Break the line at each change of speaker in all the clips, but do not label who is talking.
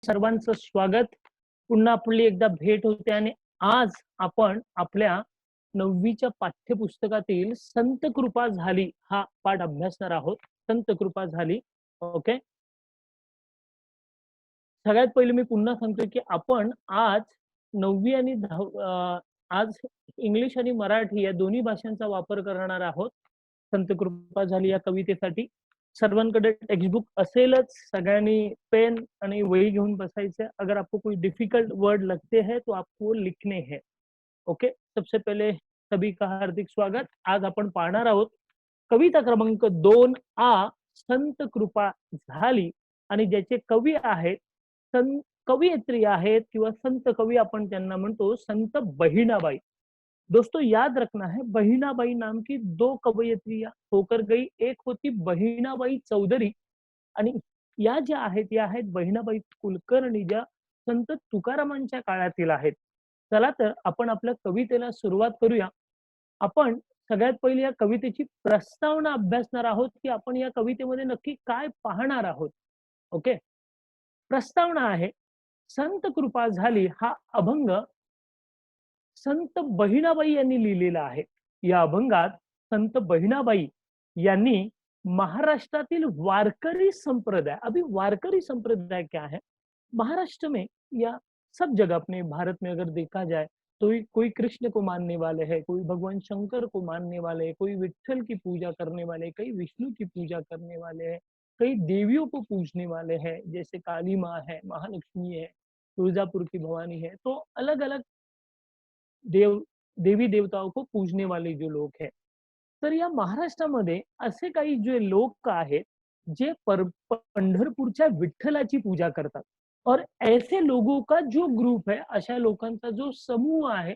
सर्वांचं स्वागत. पुन्हा आपली एकदा भेट होते आणि आज आपण आपल्या 9वीच्या पाठ्यपुस्तकातील संत कृपा झाली हा पाठ अभ्यासणार आहोत. संत कृपा झाली. ओके. सगळ्यात पहिले मी पुन्हा सांगतो की आपण आज 9वी आणि आज इंग्लिश आणि मराठी या दोन्ही भाषांचा वापर करणार आहोत. संत कृपा झाली या कवितेसाठी. सर्वांकडे टेक्स्टबुक असेलच. सगळ्यांनी पेन आणि वही घेऊन बसायचे. अगर आपको कोई डिफिकल्ट वर्ड लगते हैं तो आपको लिखने हैं. ओके. सबसे पहले सभी का हार्दिक स्वागत. आज आपण पाहणार आहोत कविता क्रमांक 2 संत कृपा झाली आणि ज्याचे कवी आहेत कवयित्री आहेत किंवा संत कवी आपण त्यांना म्हणतो संत बहिणाबाई. दोस्तों याद रखना है बहिणाबाई नाम की 2 कवयित्रियां होकर गई. एक होती बहिणाबाई चौधरी आणि या ज्या आहेत या आहेत बहिणाबाई कुलकर्णी ज्या संत तुकारामांच्या काळातील आहेत. चला तर आपण आपल्या कवितेला सुरुवात करूया. आपण सगळ्यात पहिले या कवितेची प्रस्तावना अभ्यासणार आहोत की आपण या कवितेमध्ये नक्की काय पाहणार आहोत. ओके. प्रस्तावना आहे संत कृपा झाली हा अभंग संत बहिणाबाई यांनी लिहिलेला आहे. या अभंगात संत बहिणाबाई यांनी महाराष्ट्रातील वारकरी संप्रदाय, अभी वारकरी संप्रदाय क्या है, महाराष्ट्र में या सब जगह अपने भारत में अगर देखा जाए तो कोई कृष्ण को मानने वाले हैं, कोई भगवान शंकर को मानने वाले हैं, कोई विठ्ठल की पूजा करने वाले, कई विष्णु की पूजा करने वाले हैं, कई देवियों को पूजने वाले हैं, जैसे काली माँ है, महालक्ष्मी है, तुळजापुर की भवानी है. तो अलग अलग देवी देवताओं को पूजने वाले जो लोग हैं. तर या महाराष्ट्रामध्ये असे काही जे लोक आहेत जे पंढरपूरच्या विठ्ठलाची पूजा करतात. और ऐसे लोगों का जो ग्रुप है, अशा लोकांचा जो समूह है,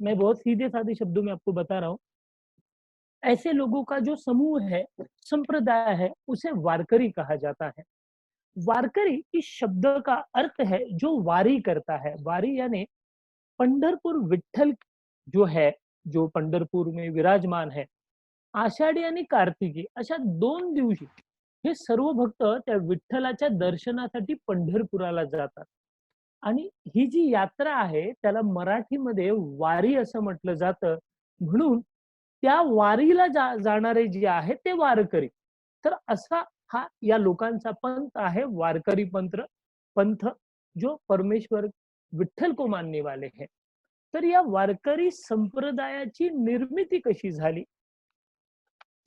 मैं बहुत सीधे साधे शब्दों में आपको बता रहा हूँ. ऐसे लोगों का जो समूह है, संप्रदाय है, उसे वारकरी कहा जाता है. वारकरी इस शब्द का अर्थ है जो वारी करता है. वारी यानी पंढरपूर विठ्ठल जो है, जो पंढरपूर में विराजमान है, आषाढी आणि कार्तिकी अशा 2 दिवशी हे सर्व भक्त त्या विठ्ठलाच्या दर्शनासाठी पंढरपुराला जातात. आणि ही जी यात्रा आहे त्याला मराठीमध्ये वारी असं म्हटलं जातं. म्हणून त्या वारीला जाणारे जे आहेत ते वारकरी. तर असा हा या लोकांचा पंथ आहे वारकरी पंथ जो परमेश्वर विठ्ठल को मानने वाले हैं. तर या वारकरी संप्रदायाची निर्मिती कशी झाली?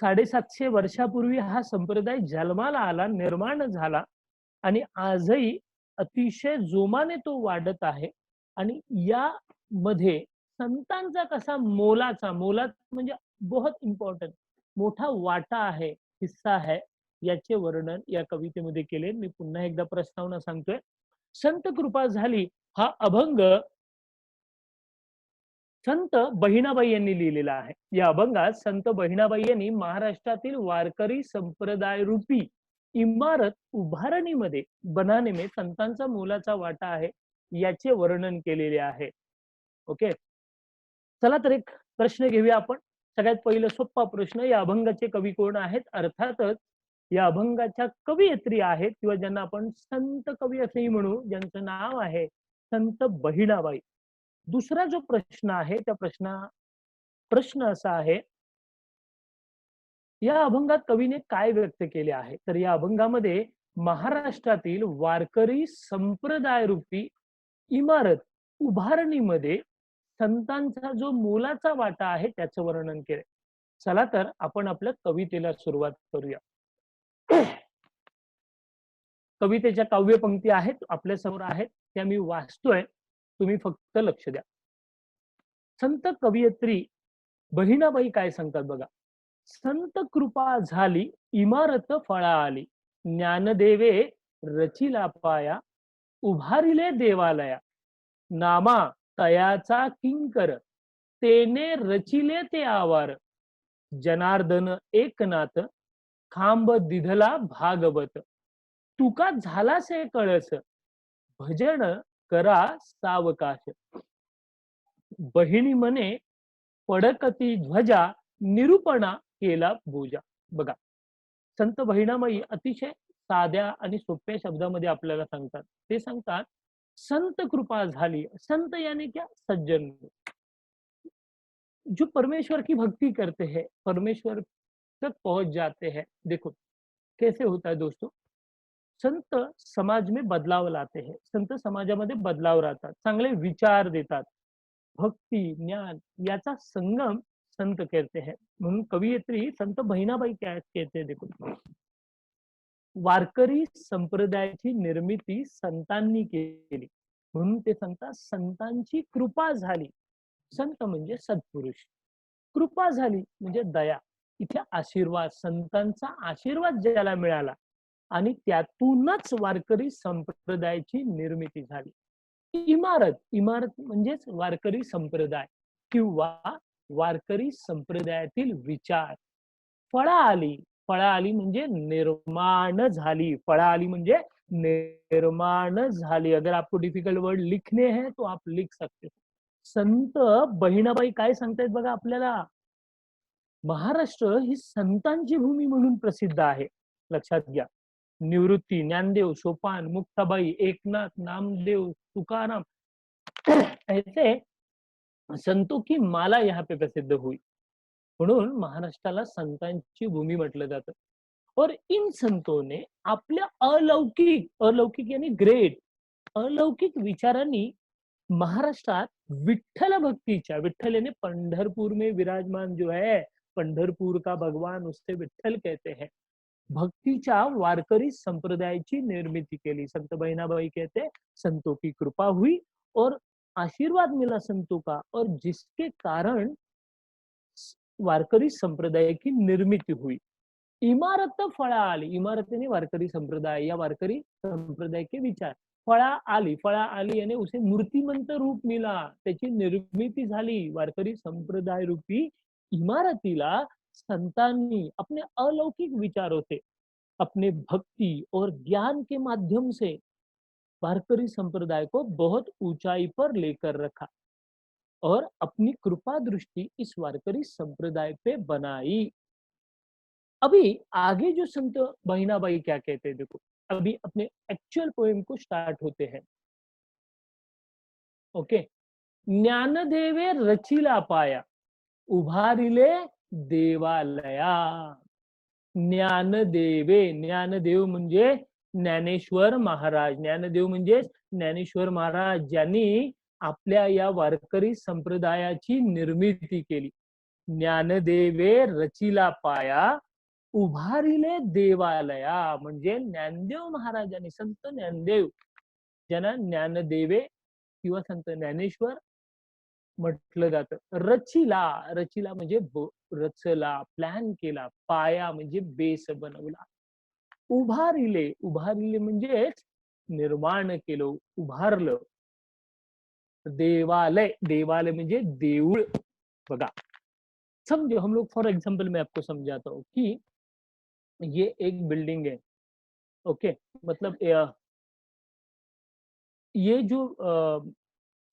750 वर्षापूर्वी हा संप्रदाय जन्माला आला, निर्माण झाला आणि आजही अतिशय जोमाने तो वाढत आहे. आणि या मध्ये संतांचा कसा मोलाचा म्हणजे बहुत इम्पॉर्टंट मोठा वाटा आहे, हिस्सा आहे, याचे वर्णन या कवितेमध्ये केले. मी पुन्हा एकदा प्रस्तावना सांगतोय. संत कृपा झाली हा अभंग संत बहिणाबाई यांनी लिहिलेला आहे. या अभंगात संत बहिणाबाई यांनी महाराष्ट्रातील वारकरी संप्रदाय रूपी इमारत उभारणीमध्ये बनाने में संतांचा मोलाचा वाटा आहे याचे वर्णन केलेले आहे. ओके. चला तर एक प्रश्न घेऊया आपण. सगळ्यात पहिला सोपा प्रश्न, या अभंगाचे कवी कोण आहेत? अर्थातच या अभंगाच्या कवयित्री आहेत किंवा ज्यांना आपण संत कवी असेही म्हणू, ज्यांचं नाव आहे संत बहिणाबाई. दुसरा जो प्रश्न आहे त्या प्रश्न असा आहे, या अभंगात कवीने काय व्यक्त केले आहे? तर या अभंगामध्ये महाराष्ट्रातील वारकरी संप्रदाय रूपी इमारत उभारणीमध्ये संतांचा जो मोलाचा वाटा आहे त्याचं वर्णन केले. चला तर आपण आपल्या कवितेला सुरुवात करूया. कवितेच्या काव्य पंक्ती आहेत आपल्या समोर आहेत, त्या मी वाचतोय, तुम्ही फक्त लक्ष द्या. संत कवयित्री बहिणाबाई काय सांगतात बघा. संत कृपा झाली इमारत फळा आली, ज्ञानदेवे रचिला पाया, उभारिले देवालया, नामा तयाचा किंकर, तेने रचिले ते आवार, जनार्दन एकनाथ, खांब दिधला भागवत, तुका झालासे कळस, भजन करा सावकाश, बहिणी मने पडकती ध्वजा, निरूपणा केला बोजा. बघा, संत बहिणाबाई अतिशय साध्या आणि सोप्या शब्दामध्ये आपल्याला सांगतात. ते सांगतात, संत कृपा झाली. संत यानी क्या? सज्जन. जो परमेश्वर की भक्ति करते हैं, परमेश्वर तक पहुंच जाते हैं। देखो कैसे होता है दोस्तों, संत समाज में बदलाव लाते हैं. संत समाजामध्ये बदलाव राहतात, चांगले विचार देतात. भक्ती, ज्ञान याचा संगम संत कहते हैं. म्हणून कवयित्री संत बहिणाबाई क्या कहते हैं देखो, वारकरी संप्रदायाची निर्मिती संतांनी केली. म्हणून ते सांगतात संतांची कृपा झाली. संत म्हणजे सत्पुरुष. कृपा झाली म्हणजे दया. इथे आशीर्वाद, संतांचा आशीर्वाद ज्याला मिळाला आणि त्यातूनच वारकरी संप्रदायाची निर्मिती झाली. इमारत, इमारत म्हणजेच वारकरी संप्रदाय किंवा वारकरी संप्रदायातील विचार. फळाआली, फळाआली म्हणजे निर्माण झाली. फळाआली म्हणजे निर्माण झाली. अगर आपको डिफिकल्ट वर्ड लिखने हैं तो आप लिख सकते हो. संत बहिणाबाई काय सांगतायत बघा आपल्याला, महाराष्ट्र ही संतांची भूमी म्हणून प्रसिद्ध आहे. लक्षात घ्या. निवृत्ती, ज्ञानदेव, सोपान, मुक्ताबाई, एकनाथ, नामदेव, तुकाराम ऐसे संतों की माला यहाँ पे प्रसिद्ध हुई. म्हणून महाराष्ट्राला संतांची भूमी म्हटलं जातं. और इन संतों ने आपल्या अलौकिक, अलौकिक यानी ग्रेट, अलौकिक विचारांनी महाराष्ट्रात विठ्ठल भक्तीच्या, विठ्ठल यानी पंढरपुर में विराजमान जो है, पंढरपुर का भगवान उससे विठ्ठल कहते हैं. भक्तीच्या वारकरी संप्रदायाची निर्मिती केली. संत बहिणाबाई कहते संतों की कृपा हुई और आशीर्वाद मिला संतों का, और जिसके कारण वारकरी संप्रदाय की निर्मिती हुई. इमारत फळा आली. इमारतीने वारकरी संप्रदाय या वारकरी संप्रदाय के विचार. फळा आली, फळा आली यानी उसे मूर्तिमंत रूप मिला, त्याची निर्मिती झाली. वारकरी संप्रदाय रूपी इमारतीला संतांनी अपने अलौकिक विचारों से, अपने भक्ति और ज्ञान के माध्यम से वारकरी संप्रदाय को बहुत ऊंचाई पर लेकर रखा और अपनी कृपा दृष्टि इस वारकरी संप्रदाय पे बनाई. अभी आगे जो संत बहिणाबाई क्या कहते हैं देखो, अभी अपने एक्चुअल पोएम को स्टार्ट होते हैं. ओके. ज्ञानदेवे रचिला पाया, उभारिले देवालया. ज्ञानदेवे, ज्ञानदेव म्हणजे ज्ञानेश्वर महाराज. ज्ञानदेव म्हणजे ज्ञानेश्वर महाराज ज्यांनी आपल्या या वारकरी संप्रदायाची निर्मिती केली. ज्ञानदेवे रचिला पाया, उभारिले देवालया. म्हणजे ज्ञानदेव महाराजांनी, संत ज्ञानदेव ज्यांना ज्ञानदेवे किंवा संत ज्ञानेश्वर म्हटलं जातं. रचिला, रचिला म्हणजे रचला, प्लॅन केला. पाया म्हणजे बेस बनवला. उभारिले, उभारिले म्हणजेच निर्माण केलं, उभारलं. देवालय, देवालय म्हणजे देऊळ. बघा, समझो हम लोग, फॉर एग्जाम्पल मैं आपको समझाता हूँ कि ये एक बिल्डिंग है. ओके. मतलब ये जो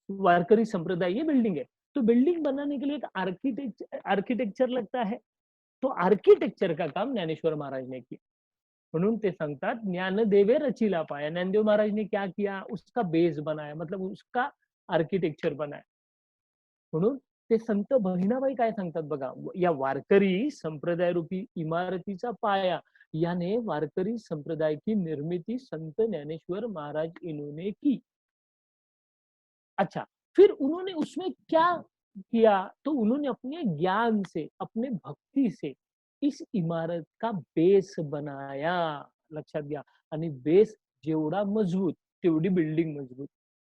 वारकरी संप्रदाय ये बिल्डिंग है. तो बिल्डिंग बनाने के लिए एक आर्किटेक्चर लगता है. तो आर्किटेक्चर का काम ज्ञानेश्वर महाराज ने किया. म्हणून ते सांगतात ज्ञानदेवे रचिला पाया. ज्ञानदेव महाराज ने क्या किया, उसका बेस बनाया, मतलब उसका आर्किटेक्चर बनाया. म्हणून ते संत बहिणाबाई काय सांगतात बघा, या वारकरी संप्रदाय रूपी इमारतीचा पाया याने वारकरी संप्रदाय की निर्मिती संत ज्ञानेश्वर महाराज इन्होंने की. अच्छा, फिर उन्होंने उसमें क्या किया, तो उन्होंने अपने ज्ञान से, अपने भक्ति से इस इमारत का बेस बनाया. लक्षात घ्या. आणि बेस जेवढा मजबूत तेवढी बिल्डिंग मजबूत.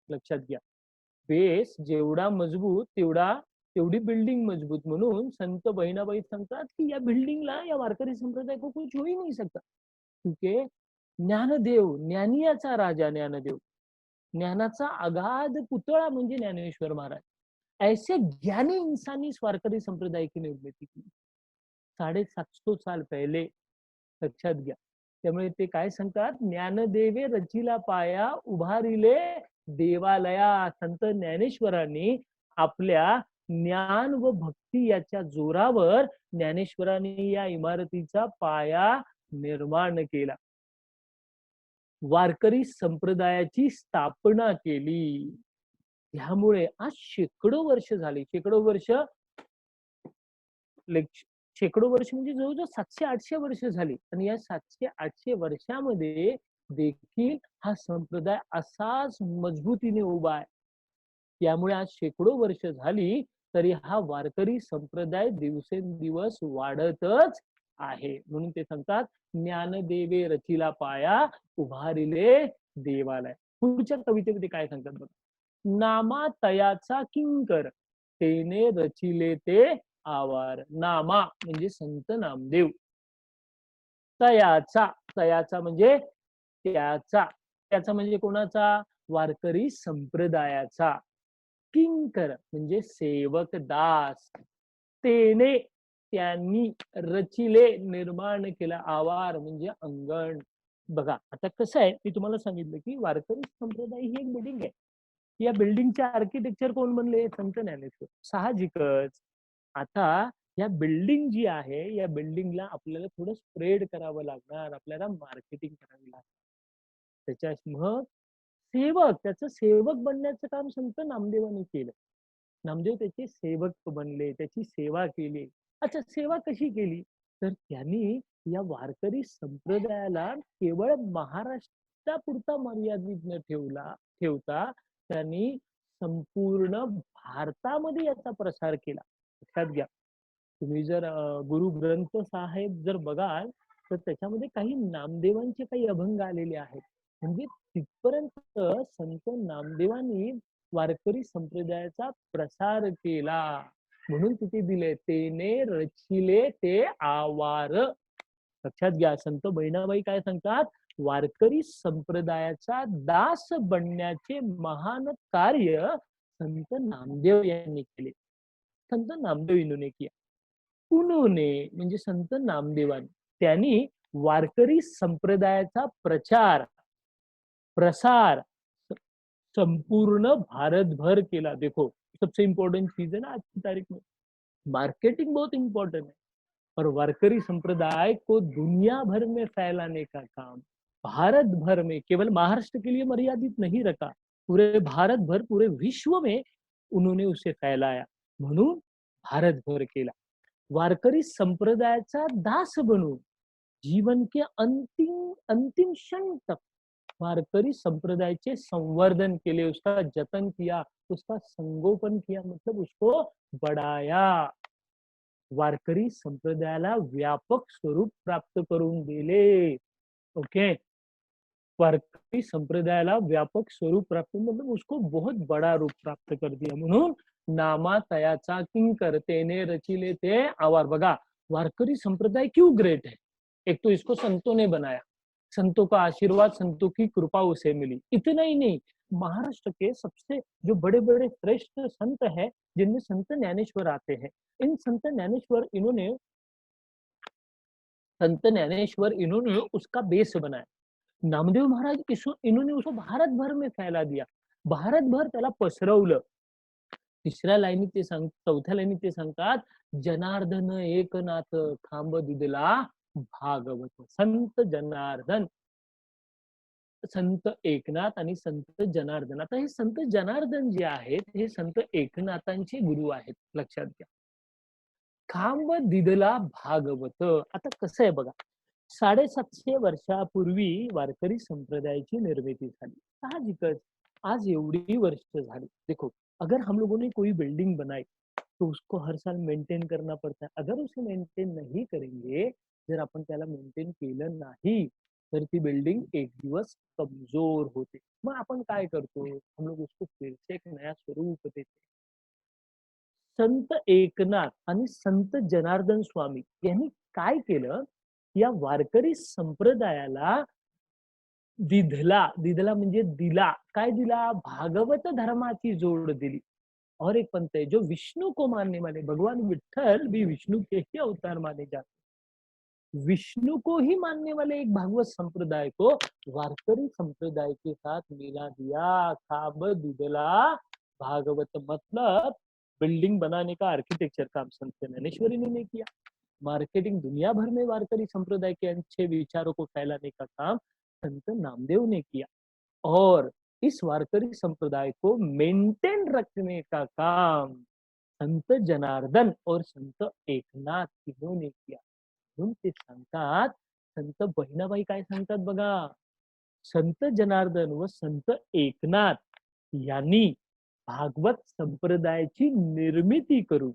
लक्षात घ्या. बेस जेवढा मजबूत तेवढी बिल्डिंग मजबूत. म्हणून संत बहिणाबाई सांगतात की या बिल्डिंगला, या वारकरी संप्रदाय को कुछ हो ही नहीं सकता, क्योंकि ज्ञानदेव, ज्ञानियाचा राजा ज्ञानदेव, ज्ञानाचा अगाध पुतळा म्हणजे ज्ञानेश्वर महाराज. ऐसे ज्ञानी इंसानी इस वारकरी संप्रदाय की निर्मिती की 750 साल पहले. लक्षात घ्या. त्यामुळे ते काय सांगतात, ज्ञानदेवे रचिला पाया, उभारिले देवालया. संत ज्ञानेश्वरांनी आपल्या ज्ञान व भक्ती याच्या जोरावर ज्ञानेश्वरांनी या इमारतीचा पाया निर्माण केला. वारकरी संप्रदायाची स्थापना केली. त्यामुळे आज शेकडो वर्ष झाली. शेकडो वर्ष लाइक शेकडो वर्ष म्हणजे जवळ-जवळ 700-800 वर्ष झाली आणि या 700-800 वर्षामध्ये देखील हा संप्रदाय असाच मजबुतीने उभा आहे. त्यामुळे आज शेकडो वर्ष झाली तरी हा वारकरी संप्रदाय दिवसेंदिवस वाढतच आहे. म्हणून ते सांगतात, ज्ञानदेवे रचिला पाया, उभारिले देवालय. पुढच्या कवितेमध्ये काय सांगतात बघा. नामा तयाचा किंकर, तेने रचिले ते आवार. नामा म्हणजे संत नामदेव. तयाचा, तयाचा म्हणजे त्याचा, त्याचा म्हणजे कोणाचा? वारकरी संप्रदायाचा. किंकर म्हणजे सेवक दास. तेने त्यांनी, रचिले निर्माण केला, आवार म्हणजे अंगण. बघा आता कसं आहे, मी तुम्हाला सांगितलं की वारकरी संप्रदाय ही एक बिल्डिंग आहे. या बिल्डिंगचे आर्किटेक्चर कोण बनले? संत ज्ञानेश्वर. साहजिकच. आता या बिल्डिंग जी आहे, या बिल्डिंगला आपल्याला थोडं स्प्रेड करावं लागणार, आपल्याला मार्केटिंग करावी लागणार. त्याच्या मग सेवक, त्याचं सेवक बनण्याचं काम संत नामदेवांनी केलं. नामदेव त्याचे सेवक बनले, त्याची सेवा केली. अच्छा, सेवा कशी केली? तर त्यांनी या वारकरी संप्रदायाला केवळ महाराष्ट्रापुरता मर्यादित न ठेवता त्यांनी संपूर्ण भारतामध्ये याचा प्रसार केला. लक्षात घ्या. तुम्ही जर गुरु ग्रंथ साहेब जर बघाल तर त्याच्यामध्ये काही नामदेवांचे काही अभंग आलेले आहेत. म्हणजे तिथपर्यंत संत नामदेवांनी वारकरी संप्रदायाचा प्रसार केला. म्हणून तिथे दिले, तेने रचिले ते आवार. लक्षात घ्या. संत बहिणाबाई काय सांगतात? वारकरी संप्रदायाचा दास बनण्याचे महान कार्य संत नामदेव यांनी केले. संत नामदेव इन्होंने किया. उन्होंने म्हणजे संत नामदेवांनी, त्यांनी वारकरी संप्रदायाचा प्रचार प्रसार संपूर्ण भारतभर केला. देखो सबसे इम्पोर्टेंट चीज है ना आज की तारीख में, मार्केटिंग बहुत इम्पोर्टेंट है और वारकरी संप्रदाय को दुनिया भर में फैलाने का काम भारत भर में, केवल महाराष्ट्र के लिए मर्यादित नहीं रखा, पूरे भारत भर, पूरे विश्व में उन्होंने उसे फैलाया. म्हणून भारतभर केला. वारकरी संप्रदायाचा दास बनून जीवन के अंतिम अंतिम क्षण तक वारकरी संप्रदाय संवर्धन के लिए उसका जतन किया, उसका संगोपन किया, मतलब उसको बढ़ाया. वारकरी संप्रदायाला व्यापक स्वरूप प्राप्त करून दिले. ओके. वारकरी संप्रदायाला व्यापक स्वरूप प्राप्त, मतलब उसको बहुत बड़ा रूप प्राप्त कर दिया. म्हणून नामा तयाचा किंकर, तेने रचिले ते आवार. बघा वारकरी संप्रदाय क्यों ग्रेट है? एक तो इसको संतों ने बनाया, संतों का आशीर्वाद, संतों की कृपा उसे मिली. इतना ही नहीं, महाराष्ट्र के सबसे जो बड़े बड़े श्रेष्ठ संत हैं, जिनमें संत ज्ञानेश्वर आते हैं, इन संत ज्ञानेश्वर इन्होंने उसका बेस बनाया. नामदेव महाराज इन्होंने उसको भारत भर में फैला दिया, भारत भर त्याला पसरवलं. तिसऱ्या लाईनीत ते चौथ्या लाईनीत ते सांगतात, जनार्दन एकनाथ खांब दिदला भागवत. संत जनार्दन, संत एकनाथ आणि संत जनार्दन. आता हे संत जनार्दन जे आहेत हे संत एकनाथांचे गुरु आहेत. लक्षात घ्या. खांब दिदला भागवत. आता कसं आहे बघा, 750 वर्षापूर्वी वारकरी संप्रदायाची निर्मिती झाली. साहजिकच आज एवढी वर्ष झाली. देखो, अगर हम लोगों ने कोई बिल्डिंग बनाई तो उसको हर साल मेंटेन करना पड़ता है. अगर उसे मेंटेन नहीं करेंगे, जर आपण त्याला मेंटेन केलं नाही तर ती बिल्डिंग एक दिवस कमजोर होते. मग आपण काय करतो? हम लोग उसको फिर से एक नया स्वरूप देते. संत एकनाथ आणि संत जनार्दन स्वामी यांनी काय केलं? या वारकरी संप्रदायाला दिधला, दिधला म्हणजे दिला, काय दिला? भागवत धर्माची जोड दिली. और एक पंथ है जो विष्णु को मानने वाले, भगवान विठल भी विष्णु के ही अवतार माने जाते, विष्णु को ही मानने वाले एक भागवत संप्रदाय को वारकरी संप्रदाय के साथ मिला दिया. खाब दिदला भागवत, मतलब बिल्डिंग बनाने का आर्किटेक्चर काम संत ज्ञानेश्वरी ने किया. मार्केटिंग दुनिया भर में वारकरी संप्रदाय के अच्छे विचारों को फैलाने का काम संत नामदेव ने किया। और इस वारकरी संप्रदाय को मेंटेन रखने का काम संत जनार्दन और संत एकनाथ इन्होंने किया। म्हणून ते सांगतात, संत बहिणाबाई काय सांगतात बघा, संत जनार्दन व संत एकनाथ यांनी भागवत संप्रदायाची निर्मिती करून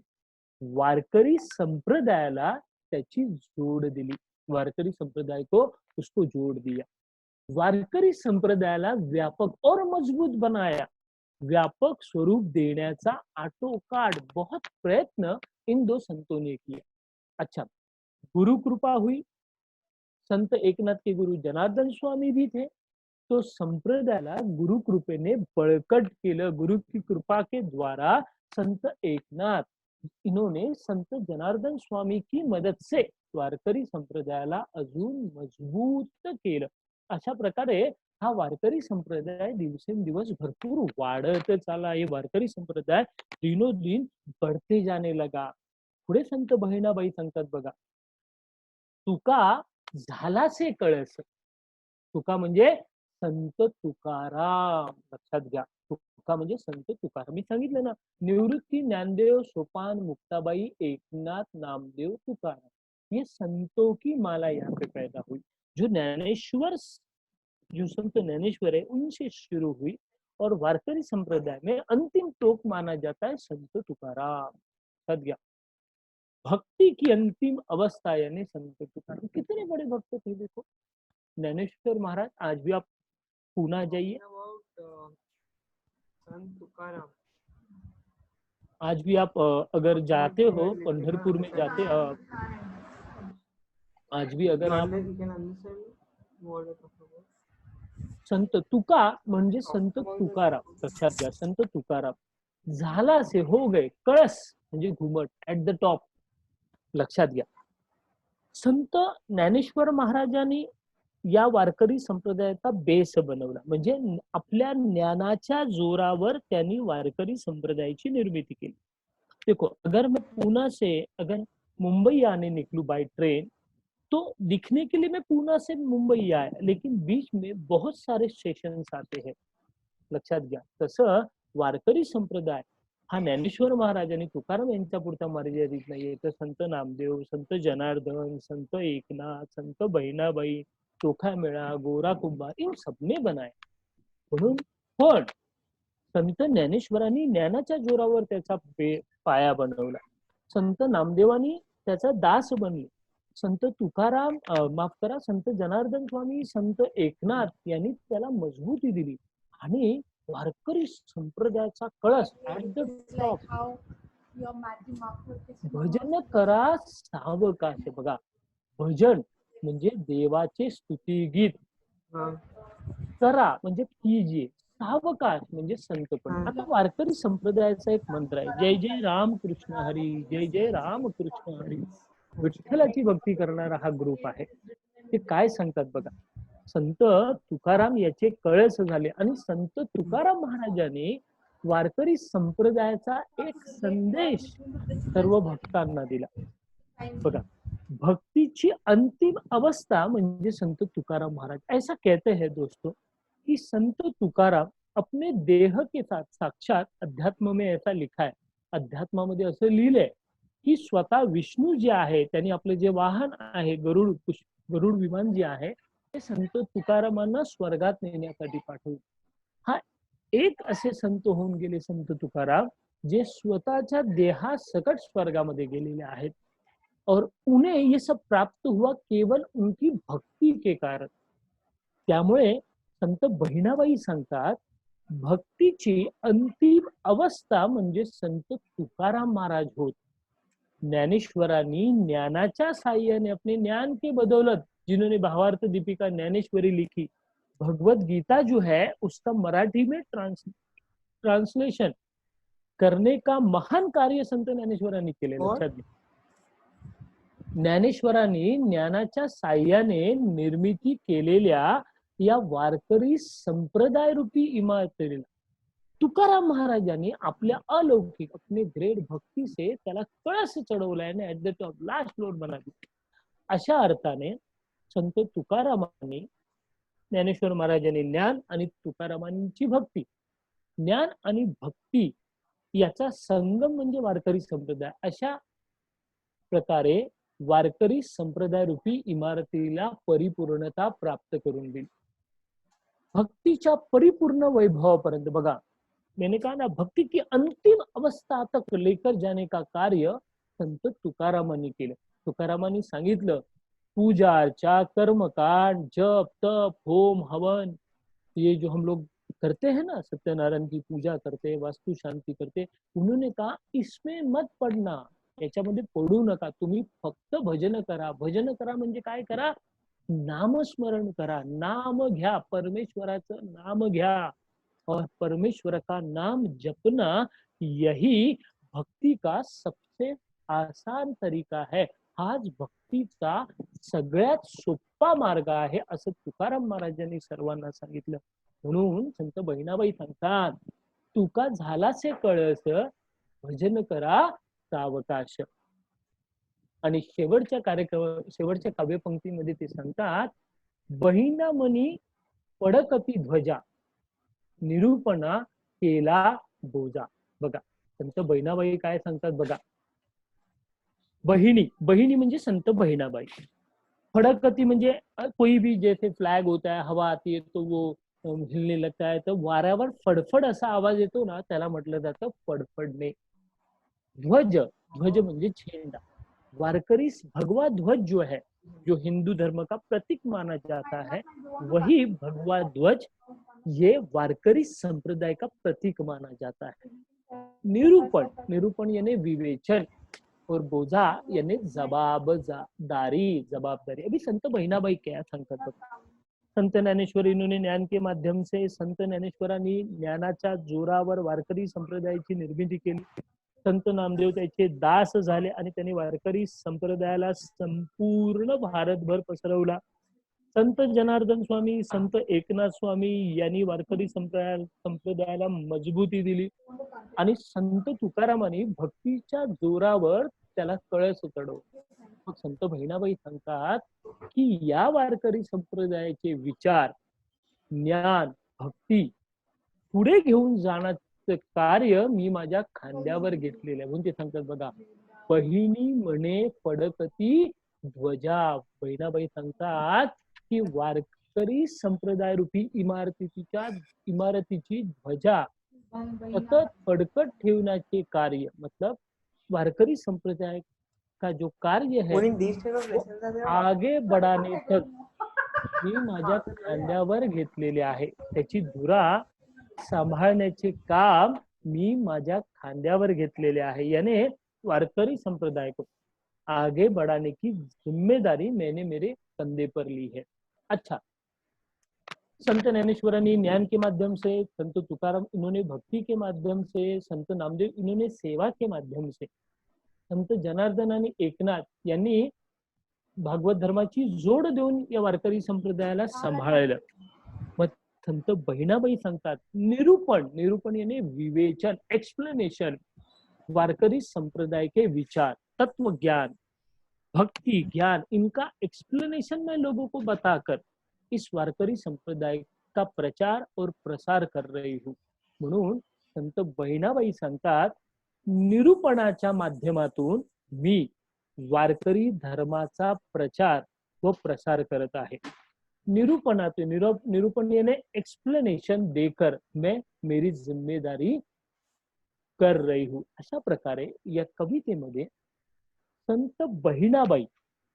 वारकरी संप्रदायाला त्याची जोड दिली। वारकरी संप्रदाय को उसको जोड़ दिया। वारकरी संप्रदायाला व्यापक और मजबूत बनाया। व्यापक स्वरूप देण्याचा आटोकाट बहुत प्रयत्न इन दो संतों ने किया। अच्छा, गुरु कृपा हुई। संत एकनाथ के गुरु जनार्दन स्वामी भी थे, तो संप्रदायाला गुरु कृपेने बळकट केलं। गुरु की कृपा के द्वारा संत एकनाथ इन्होंने संत जनार्दन स्वामी की मदद से वारकरी संप्रदायाला अजून मजबूत केलं। अशा प्रकारे हा वारकरी संप्रदाय दिवसेंदिवस भरपूर वाढत चालला। हे वारकरी संप्रदाय दिनोदिन बढ़ते जाने लगा। पुढे संत बहिणाबाई सांगतात बघा, तुका झालासे कळस। तुका म्हणजे संत तुकाराम, लक्षात घ्या। तुका म्हणजे संत तुकाराम। मी सांगितलं ना, निवृत्ती, ज्ञानदेव, सोपान, मुक्ताबाई, एकनाथ, नामदेव, तुकाराम, ये संतों की माला यहाँ पे पैदा हुई। जो ज्ञानेश्वर, जो संत ज्ञानेश्वर है उनसे शुरू हुई और वारकरी संप्रदाय में अंतिम टोक माना जाता है संत तुकाराम। समझ गया। भक्ति की अंतिम अवस्था यानी संत तुकाराम। कितने बड़े भक्त थे देखो, ज्ञानेश्वर महाराज। आज भी आप पूना जाइए,
संत तुकाराम,
आज भी आप अगर जाते हो पंढरपुर में जाते, आज भी अगर आप संत तुका म्हणजे संत तुकाराम, लक्षात घ्या। संत तुकाराम झाला से हो गए, कळस म्हणजे घुमट, ऍट द टॉप, लक्षात घ्या। संत ज्ञानेश्वर महाराजांनी या वारकरी संप्रदायाचा बेस बनवला। म्हणजे आपल्या ज्ञानाच्या जोरावर त्यांनी वारकरी संप्रदायाची निर्मिती केली। देखो, अगर मैं पूना से अगर मुंबई आने निकलूं बाय ट्रेन, तो दिखने के लिए मैं पूना से मुंबई आया, लेकिन बीच में बहुत सारे स्टेशन आते हैं, लक्षात घ्या। तसं वारकरी संप्रदाय हा ज्ञानेश्वर महाराज आणि तुकाराम यांच्या पुरता मर्यादित नाहीये, तर संत नामदेव, संत जनार्दन, संत एकनाथ, संत बहिणाबाई, चोखा मेळा, गोरा कुंभार, इन सबने बनाया। म्हणून पण संत ज्ञानेश्वरांनी ज्ञानाच्या जोरावर त्याचा पाया बनवला। संत नामदेवांनी त्याचा दास बनले। संत तुकाराम, माफ करा, संत जनार्दन स्वामी, संत एकनाथ यांनी त्याला मजबूती दिली आणि वारकरी संप्रदायाचा कळस ऍट द टॉप। भजन करा सावकाश। बघा, भजन म्हणजे देवाचे स्तुतिगीत, करा म्हणजे कीजिए, सावकाश म्हणजे संतपण। आता वारकरी संप्रदायाचा एक मंत्र आहे, जय जय राम कृष्ण हरी, जय जय राम कृष्ण हरी। विठ्ठलाची भक्ती करणारा हा ग्रुप आहे। ते काय सांगतात बघा, संत तुकाराम याचे कळस झाले आणि संत तुकाराम महाराजांनी वारकरी संप्रदायाचा एक संदेश सर्व भक्तांना दिला। बघा, भक्ति अंतिम अवस्था म्हणजे संत तुकाराम महाराज। ऐसा कहते हैं दोस्तों कि संत तुकाराम अपने देह के साथ, साक्षात अध्यात्म में ऐसा लिखा है, अध्यात्मामध्ये असं लिहिलंय की स्वतः विष्णू जे आहे त्यांनी आपले जे वाहन आहे गरुड विमान जे आहे ते संत तुकारामांना स्वर्गात नेण्यासाठी पाठवले। हा एक असे संत होऊन गेले संत तुकाराम जे स्वतःच्या देहासकट स्वर्गामध्ये गेलेले आहेत। और उन्हें ये सब प्राप्त हुआ केवल उनकी भक्ति के कारण। त्यामुळे संत बहिणाबाई सांगतात, भक्तीची अंतिम अवस्था म्हणजे संत तुकाराम महाराज होत। ज्ञानेश्वरांनी ज्ञानाच्या साहाय्याने, अपने ज्ञान के बदौलत, जिन्होंने भावार्थ दीपिका ज्ञानेश्वरी लिखी, भगवत गीता जो है उसका मराठी में ट्रांसलेशन करने का महान कार्य संत ज्ञानेश्वरांनी केले। लक्षात घ्या, ज्ञानेश्वरांनी ज्ञानाच्या साह्याने निर्मिती केलेल्या या वारकरी संप्रदाय रूपी इमारतीला तुकाराम महाराजांनी आपल्या अलौकिक, अपने ग्रेट भक्ती से त्याला कळस चढवलाय आणि at the top last floor बना दिला। अशा अर्थाने संत तुकारामांनी ज्ञानेश्वर महाराजांनी ज्ञान आणि तुकारामांची भक्ती. ज्ञान आणि भक्ती याचा संगम म्हणजे वारकरी संप्रदाय. अशा प्रकारे वारकरी संप्रदाय रूपी इमारतीला परिपूर्णता प्राप्त करून दिली. भक्तीच्या परिपूर्ण वैभवापर्यंत बघा, मैंने कहा ना, भक्ती की अंतिम अवस्था तक लेकर जाने का कार्य संत तुकारामांनी केलं. तुकारामांनी सांगितलं, पूजा अर्चा, कर्मकांड, जप तप होम हवन, ये जो हम लोग करते हैं ना, सत्यनारायण की पूजा करते, वास्तु शांति करते, उन्होंने कहा इसमें मत पडना, याच्यामध्ये पडू नका, तुम्ही फक्त भजन करा. भजन करा म्हणजे काय करा? नामस्मरण करा, नाम घ्या, परमेश्वराचं नाम घ्या. और परमेश्वर का नाम जपना यही भक्ति का सबसे आसान तरीका है. हाच भक्तीचा सगळ्यात सोपा मार्ग आहे असं तुकाराम महाराजांनी सर्वांना सांगितलं. म्हणून संत बहिणाबाई सांगतात, तुका झालासे कळस, भजन करा सावकाश. आणि शेवटच्या काव्यपंक्तीमध्ये ते सांगतात, बहिणा मनी पडकती ध्वजा, निरूपणा केला बोजा. बघा, संत बहिणाबाई काय सांगतात बघा. बहिणी, बहिणी म्हणजे संत बहिणाबाई. फड़कती म्हणजे कोई भी जैसे फ्लैग होता है, हवा आती है तो वो हिलने लगता है, तो वाऱ्यावर फडफड असा आवाज येतो ना, त्याला म्हटलं जातं फडफडणे. ध्वज, ध्वज म्हणजे झेंडा. वारकरी भगवा ध्वज जो है, जो हिंदू धर्म का प्रतीक माना जाता है, वही भगवा ध्वज ये वारकरी संप्रदाय का प्रतीक माना जाता है. निरूपण, निरूपण यानी विवेचन, और बोझा यानी जवाबदारी, जवाबदारी. अभी संत बहिणाबाई क्या सांगतात. संत ज्ञानेश्वर इन्होंने ज्ञान के माध्यम से, संत ज्ञानेश्वरांनी ज्ञानाच्या जोरावर वारकरी संप्रदायाची निर्मिती केली. संत नामदेव त्याचे दास झाले आणि त्यांनी वारकरी संप्रदायाला संपूर्ण भारतभर पसरवला. संत जनार्दन स्वामी, संत एकनाथ स्वामी यांनी वारकरी संप्रदायाला मजबूती दिली आणि संत तुकारामांनी भक्तीच्या जोरावर त्याला कळस चढवलं. मग संत बहिणाबाई सांगतात की या वारकरी संप्रदायाचे विचार, ज्ञान, भक्ती पुढे घेऊन जाण्याचं कार्य मी माझ्या खांद्यावर घेतलेलं आहे. म्हणून ते सांगतात बघा, बहिणी म्हणे पडकती ध्वजा. बहिणाबाई सांगतात की वारकरी संप्रदाय रूपी इमारतीची ध्वजा सतत फडकत ठेवण्याचे कार्य, मतलब वारकरी संप्रदाय का जो कार्य है वो आगे बढ़ाने तक मी माझ्या खांद्यावर घेतलेले आहे. त्याची धुरा सांभाळण्याचे काम मी माझ्या खांद्यावर घेतलेले आहे. याने वारकरी संप्रदाय को आगे बढ़ाने की जिम्मेदारी मैंने मेरे कंधे पर ली है. अच्छा, संत ज्ञानेश्वरानी ज्ञान के माध्यम से, संत तुकाराम इन्होंने भक्ति के माध्यम से, संत नामदेव इन्होंने सेवा के माध्यम से, संत जनार्दन आणि एकनाथ यांनी भागवत धर्माची जोड देऊन या वारकरी संप्रदायाला सांभाळलं. मग संत बहिणाबाई सांगतात निरूपण, निरूपण यानी विवेचन, एक्सप्लेनेशन, वारकरी संप्रदाय के विचार, तत्व ज्ञान, भक्ति ज्ञान, इनका एक्सप्लेनेशन मैं लोगों को बताकर इस वारकरी संप्रदाय का प्रचार और प्रसार कर रही हूँ. म्हणून संत बहिणाबाई सांगतात, निरूपणाच्या माध्यमातून मी वारकरी धर्माचा प्रचार व प्रसार करत आहे. निरूपणातून, निरूपण यानी एक्सप्लेनेशन देकर मैं मेरी जिम्मेदारी कर रही हूँ. अशा प्रकारे या कवितेमध्ये संत बहिणाबाई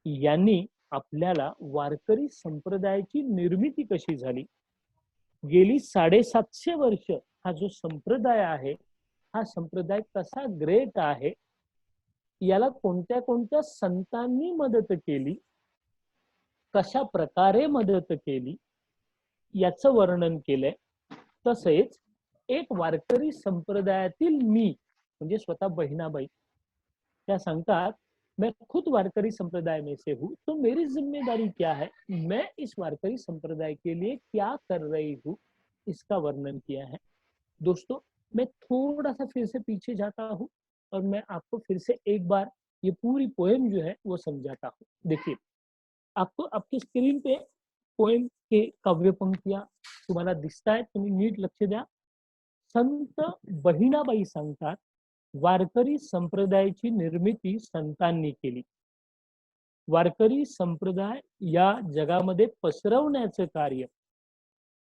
यांनी आपल्याला वारकरी संप्रदायाची निर्मिती कशी झाली, गेली 750 वर्ष हा जो संप्रदाय आहे, हा संप्रदाय कसा ग्रेट आहे, याला कोणत्या कोणत्या संतांनी मदत केली, कशा प्रकारे मदत केली, याचं वर्णन केलंय. तसेच एक वारकरी संप्रदायातील मी म्हणजे स्वतः बहिणाबाई त्या सांगतात, मैं खुद वारकरी संप्रदाय में से हूँ, तो मेरी जिम्मेदारी क्या है, मैं इस वारकरी संप्रदाय के लिए क्या कर रही हूँ, इसका वर्णन किया है. दोस्तों, मैं थोड़ा सा फिर से पीछे जाता हूँ और मैं आपको फिर से एक बार ये पूरी पोएम जो है वो समझाता हूँ. देखिए, आपको आपकी स्क्रीन पे पोएम के काव्य पंक्तिया तुम्हाला दिसतायत, तुम्ही नीट लक्ष द्या. संत बहिणाबाई सांगतात, वारकरी संप्रदायाची निर्मिती संतांनी केली. वारकरी संप्रदाय या जगामध्ये पसरवण्याचं कार्य,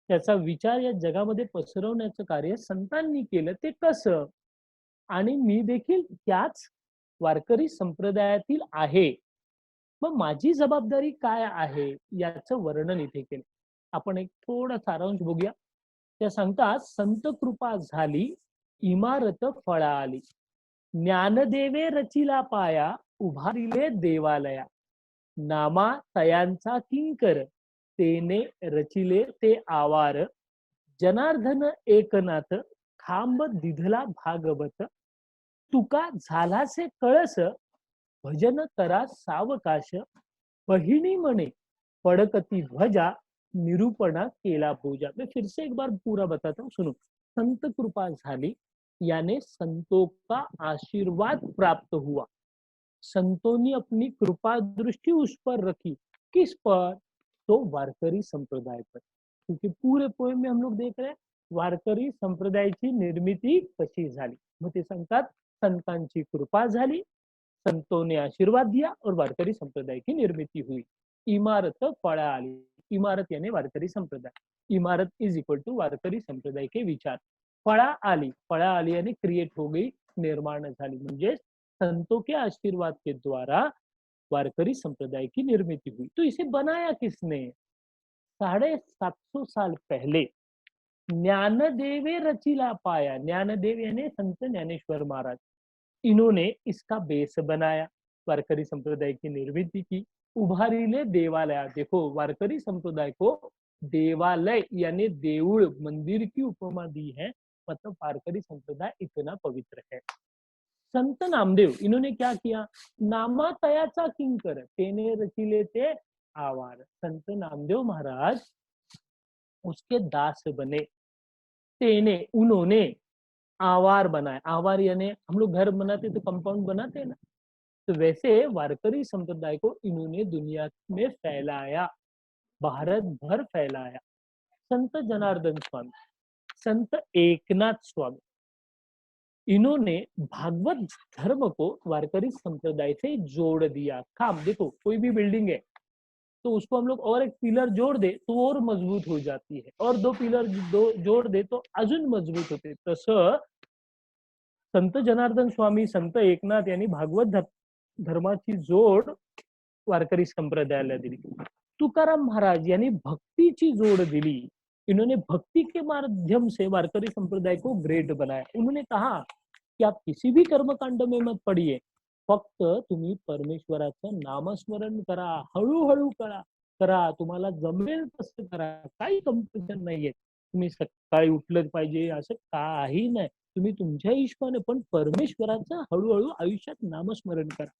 त्याचा विचार या जगामध्ये पसरवण्याचं कार्य संतांनी केलं. ते कसं? आणि मी देखील त्याच वारकरी संप्रदायातील आहे. मग माझी जबाबदारी काय आहे याचं वर्णन इथे केलं. आपण एक थोडा सारांश बघूया. त्या सांगतात, संत कृपा झाली, इमारत फळा आली. ज्ञानदेवे रचिला पाया, उभारिले देवालया. नामा तयांचा किंकर, तेने रचिले ते आवार. जनार्दन एकनाथ, खांब दिधला भागवत. तुका झालासे कळस, भजन करा सावकाश. बहिणी म्हणे पडकती ध्वजा, निरूपणा केला पूजा. मैं फिर से एक बार पूरा बताता हूँ, सुनो. संत कृपा झाली, यानी संतों का आशीर्वाद प्राप्त हुआ. संतों ने अपनी कृपा दृष्टि उस पर रखी. किस पर? तो वारकरी संप्रदाय पर. क्योंकि पूरे पोएम में हम लोग देख रहे हैं वारकरी संप्रदायाची निर्मिती कशी झाली. मग ते सांगतात, संतांची कृपा झाली, संतों ने आशीर्वाद दिया और वारकरी संप्रदाय की निर्मिती हुई. इमारत फळा आली. इमारत यानी वारकरी संप्रदाय. इमारत इज इक्वल टू वारकरी संप्रदाय के विचार. फळा आली. फळा आली यानी क्रिएट हो गई, निर्माण झाली. म्हणजे संतों के आशीर्वाद के द्वारा वारकरी संप्रदाय की निर्मिती हुई. तो इसे बनाया किसने? 750 साल पहले ज्ञानदेवे रचिला पाया. ज्ञानदेव यानी संत ज्ञानेश्वर महाराज, इन्होंने इसका बेस बनाया, वारकरी संप्रदाय की निर्मिती की. उभारिले देवालया. देखो, वारकरी संप्रदाय को देवालय यानी देऊळ, मंदिर की उपमा दी है. मतलब वारकरी संप्रदाय इतना पवित्र है. संत नामदेव, इन्होंने क्या किया? नामा तयाचा किंकर, तेने रचिले ते आवार. संत नामदेव महाराज उसके दास बने. तेने, उन्होंने आवार बनाया. आवार यानी हम लोग घर बनाते तो कंपाउंड बनाते हैं ना, तो वैसे वारकरी संप्रदाय को इन्होंने दुनिया में फैलाया, भारत भर फैलाया. संत जनार्दन स्वामी, संत एकनाथ स्वामी, इन्होंने भागवत धर्म को वारकरी संप्रदाय से जोड़ दिया. काम देखो, कोई भी बिल्डिंग है तो उसको हम लोग और एक पिलर जोड़ दे तो और मजबूत हो जाती है, और दो पिलर जोड़ दे तो अजून मजबूत होते. तसं संत जनार्दन स्वामी, संत एकनाथ यांनी भागवत धर्माची जोड वारकरी संप्रदायाला दिली. तुकाराम महाराज यांनी भक्तीची जोड़ दिली. इन्होंने भक्ति के माध्यम से वारकरी संप्रदाय को ग्रेट बनाया. उन्होंने कहा कि आप किसी भी कर्मकांड में मत पडिये, फक्त तुम्ही परमेश्वराचं नामस्मरण करा, हळूहळू करा, तुम्हाला जमेल तसं करा, काही कंपल्शन नाहीये. तुम्ही सकाळी उठलं पाहिजे असं काही नाही. तुम्ही तुमच्या हिशोबाने पण परमेश्वराचं हळूहळू आयुष्यात नामस्मरण करा.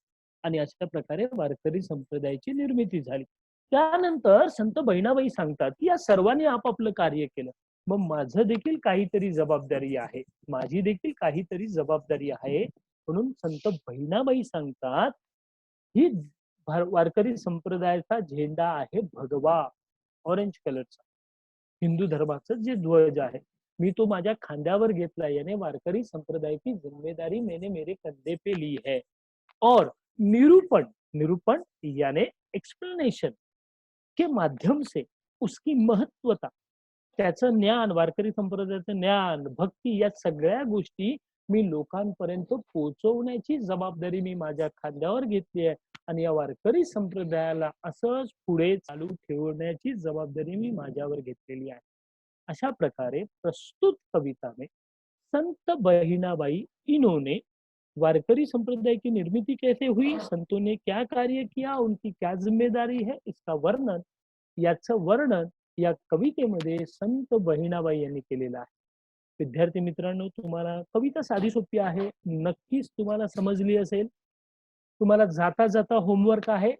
आणि अशा प्रकारे वारकरी संप्रदायाची निर्मिती झाली. त्यानंतर संत बहिणाबाई सांगतात की या सर्वांनी आपापलं कार्य केलं, मग माझं देखील काहीतरी जबाबदारी आहे, माझी देखील काहीतरी जबाबदारी आहे. म्हणून संत बहिणाबाई सांगतात, ही वारकरी संप्रदायाचा झेंडा आहे भगवा, ऑरेंज कलरचा. हिंदू धर्माचं जे ध्वज आहे, मी तो माझ्या खांद्यावर घेतला. याने वारकरी संप्रदाय की जिम्मेदारी मैंने मेरे कंधे पे ली है. और निरूपण, निरूपण यानी एक्सप्लेनेशन के माध्यम से उसकी महत्वता, त्याचं ज्ञान, वारकरी संप्रदायाचं ज्ञान, भक्ती या सगळ्या गोष्टी मी लोकांपर्यंत पोहोचवण्याची जबाबदारी मी माझ्या खांद्यावर घेतली आहे. आणि या वारकरी संप्रदायाला असंच पुढे चालू ठेवण्याची जबाबदारी मी माझ्यावर घेतलेली आहे. अशा प्रकारे प्रस्तुत कविता में संत बहिणाबाई, इन्होंने वारकरी संप्रदाय की निर्मिती कैसे हुई, संतों ने क्या कार्य किया, उनकी क्या जिम्मेदारी है, इसका वर्णन, याचं वर्णन या कवितेमध्ये संत बहिणाबाई यांनी केलेलं आहे. विद्यार्थी मित्रांनो, तुम्हाला कविता साधी सोपी आहे, नक्कीच तुम्हाला समजली असेल. तुम्हाला जाता जाता होमवर्क आहे,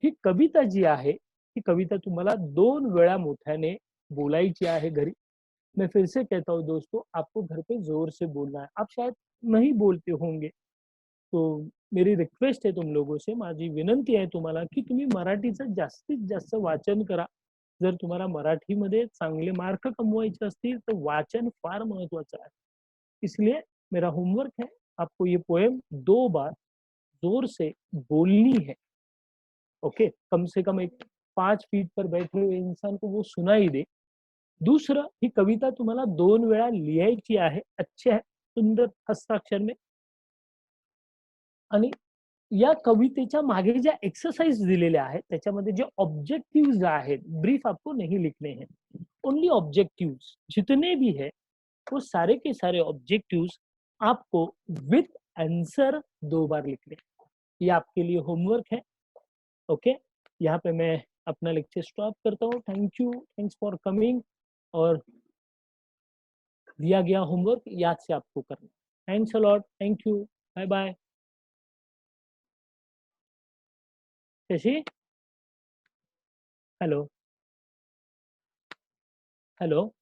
ही कविता जी आहे, ही कविता तुम्हाला 2 वेळा मोठ्याने बोलायची आहे घरी. मैं फिर से कहता हूँ दोस्तों, आपको घर पे जोर से बोलना है. आप शायद नहीं बोलते होंगे, तो मेरी रिक्वेस्ट आहे तुम लोगों से, माझी विनंती आहे तुम्हाला की तुम्ही मराठीचं जास्तीत जास्त वाचन करा. जर तुम्हाला मराठीमध्ये चांगले मार्क कमवायचे असतील तर वाचन फार महत्वाचं आहे. इसलिए मेरा होमवर्क है, आपको ये पोएम 2 बार जोर से बोलनी है. ओके, कम से कम एक 5 फीट पर बैठे हुए इंसान को वो सुनाई दे. दुसरं, ही कविता तुम्हाला 2 वेळा लिहायची आहे. अच्छे सुंदर हस्ताक्षर में. आणि या कवितेच्या मागे ज्या एक्सरसाइज दिलेल्या आहेत त्याच्यामध्ये जे ऑब्जेक्टिव्स आहेत, ब्रीफ आपको नहीं लिखने हैं, ओनली ऑब्जेक्टिव्स जितने भी है वो सारे के सारे ऑब्जेक्टिव्स आपको विथ आंसर 2 बार लिखने हैं. ये आपके लिए होमवर्क है. ओके, यहाँ पे मैं अपना लेक्चर स्टॉप करता हूँ. Thank you, thanks for coming. और दिया गया होमवर्क याद से आपको करना. Thanks a lot. Thank you. Bye bye. Shashi, hello. Hello.